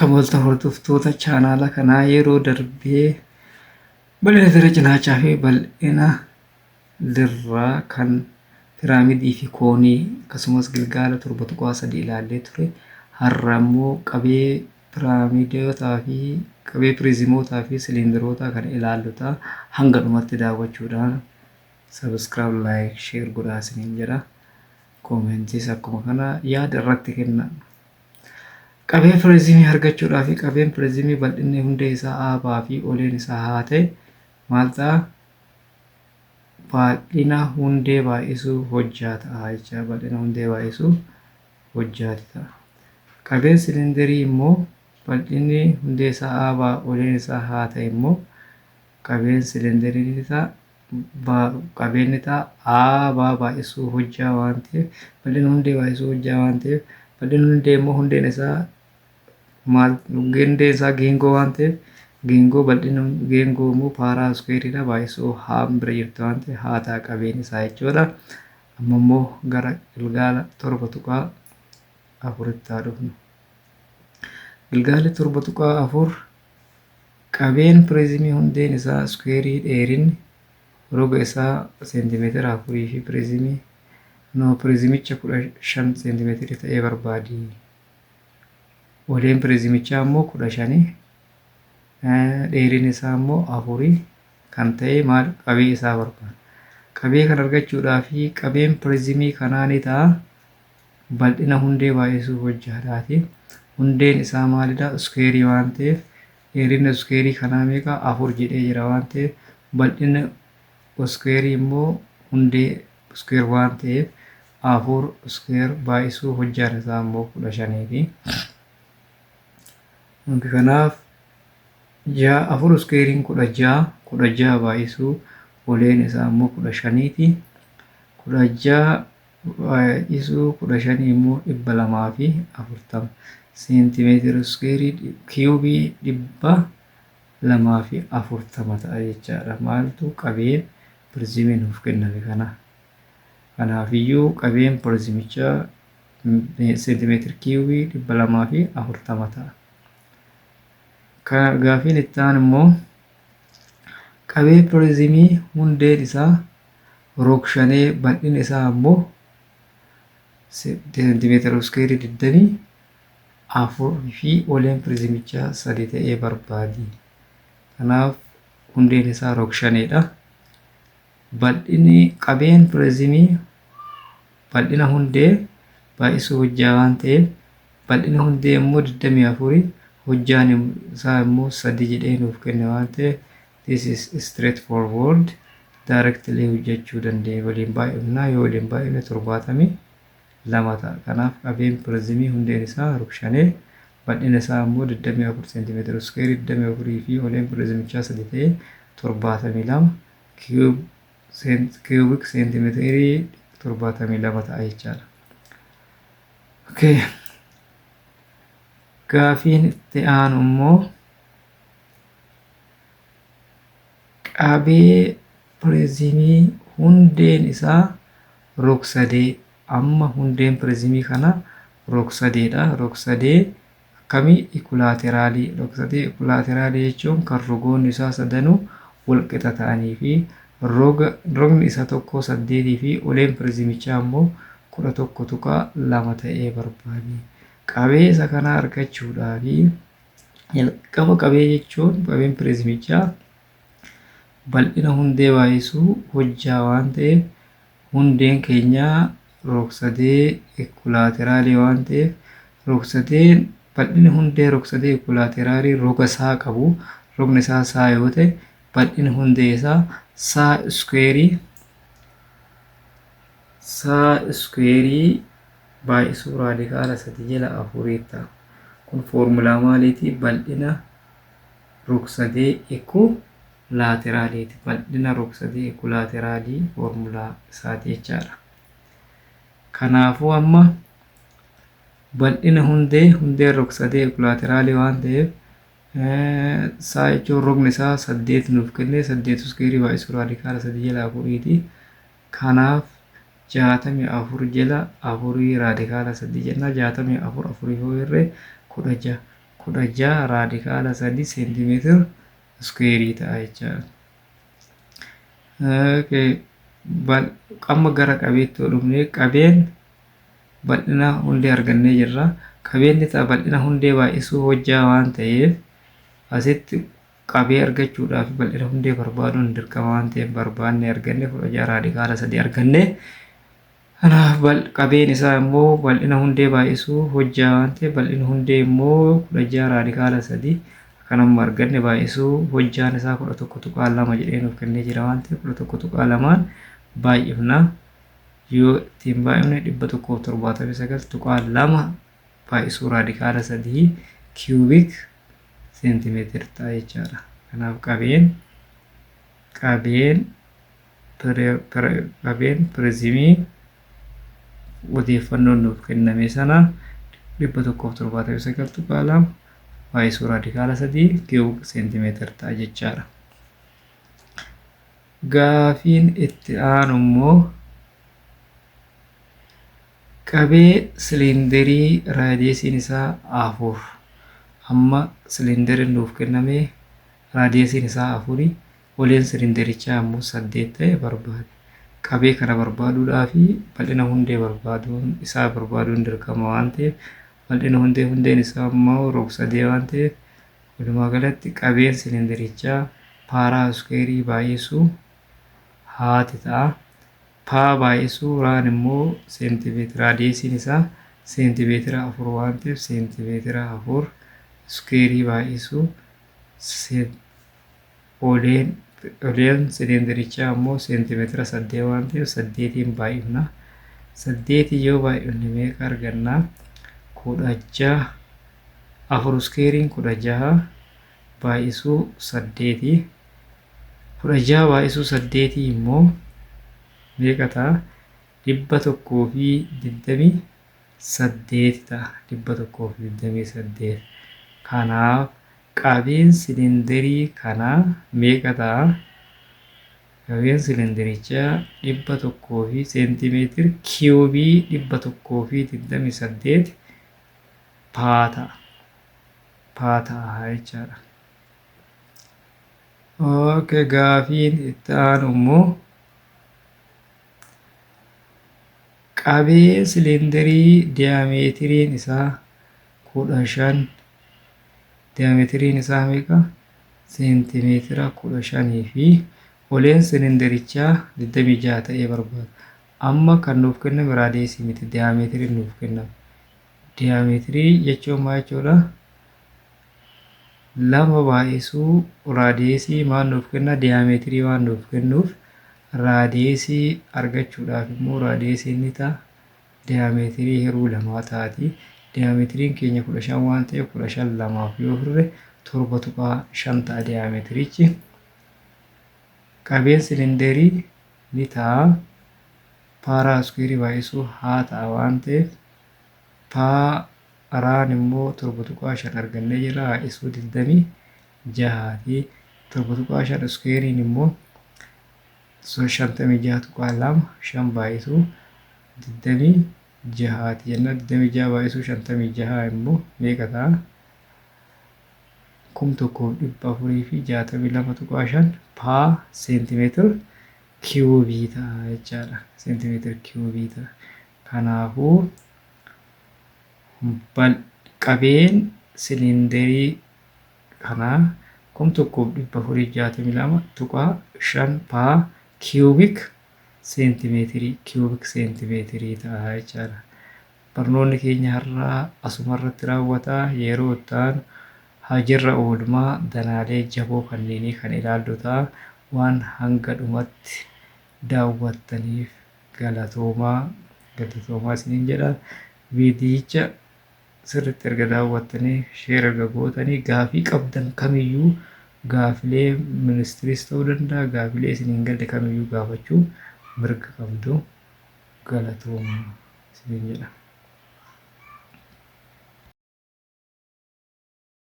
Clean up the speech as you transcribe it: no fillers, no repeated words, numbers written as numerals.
Akkam hordoftoota chaanaala kanaa yeroo darbee bal'ina dira cinaachaa fi bal'ina dirraa kan piraamidii fi koonii akkasumas gilgaala 7.3 ilaallee ture. Har'a immoo qabee piraamidootaa fi qabee piriizimootaa fi siliindarootaa kan ilaalluta. Hanga dhumatti daawwachuudhaan sabiskiraayib, laayik, sheer godhaa isiniin jedha. Koomentiis akkuma kana yaada irratti kenna. Qabee piriizimii argachuudhaaf qabeen piriizimii bal'inni hundee isaa aabaa fi oleen isaa haa ta'e maal ta'a? Bal'ina hundee baay'isuu hojjaa ta'a jecha bal'ina hundee baay'isuu hojjaati ta'a. Qabeen siliindarii immoo bal'inni hundee isaa aabaa oleen isaa haa ta'e immoo qabeen siliindarii ta'a qabeenni ta'a aabaa baay'isuu hojjaa waan ta'eef bal'ina hundee baay'isuu hojjaa waan ta'eef bal'inni hundee immoo hundeen isaa maal hundeen isaa geengoo waan ta'eef geengoo bal'ina geengoo immoo paaraa iskuweeriidha baay'isuu haan bira jirti waan ta'eef haa ta'a qabeen isaa jechuudha. Amma immoo gara gilgaala 7.4tti haa dhufnu. Gilgaalli 7.4 qabeen piriizimii hundeen isaa iskuweerii dheerinni roga isaa seentimeetira 4 fi piriizimicha 15 seentimeetirii ta'ee barbaadi. Oleen piriizimichaa immoo 15 dheerinni isaa immoo 4 kan ta'e maal qabee isaa barbaada. Qabee kan argachuudhaaf qabeen piriizimii kanaa ni ta'a bal'ina hundee baay'isuu hojjaadhaati. Hundeen isaa maalidha? Iskuweerii waan ta'eef dheerinni iskuweerii kanaa meeqa? 4 jedhee jira waan ta'eef bal'inni iskuweerii immoo hundee iskuweer waan ta'eef 4 iskuweer baay'isuu hojjaan isaa immoo 15 kanaaf 4 iskuweeriin 16 baay'isuu oleen isaa immoo 15 16 baay'isuu 15 immoo 240 seentimeetira iskuweerii kiiyubii 240 ta'a jechaadha. Maaltu qabeen piriizimii nuuf kenname kana. Kanaafiyyuu qabeen piriizimichaa seentimeetira kiiyubii 240 ta'a. Gaafiin itti aanu immoo qabee piriizimii hundeen isaa rog-5 bal'inni isaa immoo seentimeetira iskuweerii 24 fi oleen piriizimichaa 3 ta'ee barbaadi. Kanaaf hundeen isaa rog-5dha. Bal'inni qabeen piriizimii bal'ina hundee baay'isuu hojjaa waan ta'eef bal'ina hundee immoo 24 hojjaan isaa immoo 3 jedhee nuuf kenne waan ta'eef this is straightforward directly hojjechuu dandeenya. Waliin baay'ifnaa yoo waliin baay'ifne 72 ta'a. Kanaaf qabeen piriizimii hundeen isaa rog-5 bal'ina isaa immoo 24 seentimeetira iskuweerii 24 fi oleen piriizimichaa 3 ta'ee 72 kiiyubiik seentimeetirii 72 ta'a jechaadha. Okay. Gaafiin itti aanu immoo qabee piriizimii hundeen isaa rog-3 amma hundeen piriizimii kana rog-3dha. Rog-3 akkamii? Ikulaateraalii. Rog-3 ikulaateraalii jechuun kan rogoonni isaa sadanuu wal qixa ta'anii fi rogni isa tokko 8 fi oleen piriizimichaa immoo 11.2 ta'ee barbaadi. Qabee isa kana argachuudhaaf jalqaba qabee jechuun qabeen piriizimichaa bal'ina hundee baay'isuu hojjaa waan ta'eef hundeen keenyaa rog-3 ikulaateraalii waan ta'eef rog-3 bal'inni hundee rog-3 ikulaateraalii roga isaa qabu. Rogni isaa saa yoo ta'e bal'inni hundee isaa saa iskuweerii baay'isuu raadikaala 3 jala 4 ta'a. Kun foormulaa maaliiti? Bal'ina rog-3 ikulaateraaliti. Bal'ina rog-3 ikulaateraalii foormulaa isaati jechaadha. Kanaafuu amma bal'ina hundee rog-3 ikulaateraalii waan ta'eef saa jechuun rogni isaa 8 nuuf kenne 8 iskuweerii baay'isuu raadikaala 3 jala 4ti. Kanaaf 64 jala 4 raadikaala 3 jenna. 64 4 yoo irree 16 16 raadikaala 3 seentimeetira iskuweerii ta'a jechaadha. Amma gara qabeetti dhufnee qabeen bal'ina hundee argannee jirra. Qabeenyi ta'a bal'ina hundee baay'isuu hojjaa waan ta'eef asitti qabee argachuudhaaf bal'ina hundee barbaaduun dirqama waan ta'eef barbaanne arganne 16 raadikaala 3 arganne. Kanaaf qabeen isaa immoo bal'ina hundee baay'isuu hojjaa waan ta'eef bal'ina hundee immoo 16 raadikaala 3 akkanuma arganne baay'isuu hojjaan isaa 11.2 jedhee nuuf kennee jira waan ta'eef 11.2 baay'ifna. Yoo ittiin baay'ifne 179.2 baay'isuu raadikaala 3 kiubik seentimeetira ta'a jechaadha. Kanaaf qabeen pirizimii odeeffannoon nuuf kenname sana 179.2 baay'isuu raadikaala 3 kiubik seentimeetira ta'a jechaadha. Gaafiin itti aanu immoo qabee siliindarii raadiyeesiin isaa 4 amma siliindariin nuuf kenname raadiyeesiin isaa 4 oleen siliindarichaa ammoo 8 ta'e barbaade. Qabee kana barbaaduudhaaf bal'ina hundee barbaaduun dirqama waan ta'eef bal'ina hundeen isaa immoo rog-3 waan ta'eef walumaa galatti qabeen siliindarichaa paaraa iskuweerii baay'isuu haati ta'a. Paa baay'isuu raan immoo seentimeetira raadiyeesiin isaa seentimeetira 4 waan ta'eef seentimeetira 4 iskuweerii baay'isuu oleen siliindarichaa ammoo seentimeetira 8 waan ta'eef 8 baay'ifna. 8 yoo baay'ifne meeqa arganna? 16 4 iskuweeriin 16 baay'isuu 8 16 baay'isuu 8 immoo meeqa ta'a? 128 ta'a. 128. Kanaaf qabeen siliindarii kanaa meeqa ta'a? Qabeen siliindarichaa 100 fi seentimeetira kiubii 128 paa ta'a jechaadha. Gaafiin itti aanu immoo qabee siliindarii diyaameetiriin isaa 15 diyaameetiriin isaa meeqa? Seentimeetira 15 fi oleen siliindarichaa 26 ta'ee barbaada. Amma kan nuuf kenname raadiyeesii miti diyaameetiriin nuuf kenname. Diyaameetirii jechuun maal jechuudha? 2 baay'isuu raadiyeesii maal nuuf kenna? Diyaameetirii waan nuuf kennuuf raadiyeesii argachuudhaaf immoo raadiyeesiin ni ta'a. Diyaameetirii hiruu 2 taati. Diyaameetiriin keenya 15 waan ta'eef 15 lamaaf yoo hirre 7.5 ta'a diyaameetirichi. Qabeen siliindarii ni ta'a. Paaraa iskuweerii baay'isuu haa ta'a waan ta'eef paaraan immoo 7.5 argannee jira baay'isuu 26 fi 7.5 iskuweeriin immoo 56.2 5 baay'isuu 26 jenna. 26 baay'isuu 56 immoo meeqa ta'a? 1462.5 paa seentimeetira kiubii ta'a jechaadha. Seentimeetira kiubii ta'a. Kanaafuu qabeen siliindarii kanaa 1462.5 paa kiubik seentimeetirii ta'a jechaadha. Barnoonni keenya har'aa asumarratti raawwata. Yeroo itti aanu hojiirra oolmaa danaalee jaboo kanneenii kan ilaallu ta'a. Waan hanga dhumatti daawwattaniif galatoomaa isiniin jedha. Viidiyicha sirriitti erga daawwattanii sheer erga gootanii gaafii qabdan kamiyyuu gaafilee ministiriis ta'uu danda'a gaafilee isiniin galle kamiyyuu gaafachuu mirga qabdu. Galatoomaa isiniin jedha.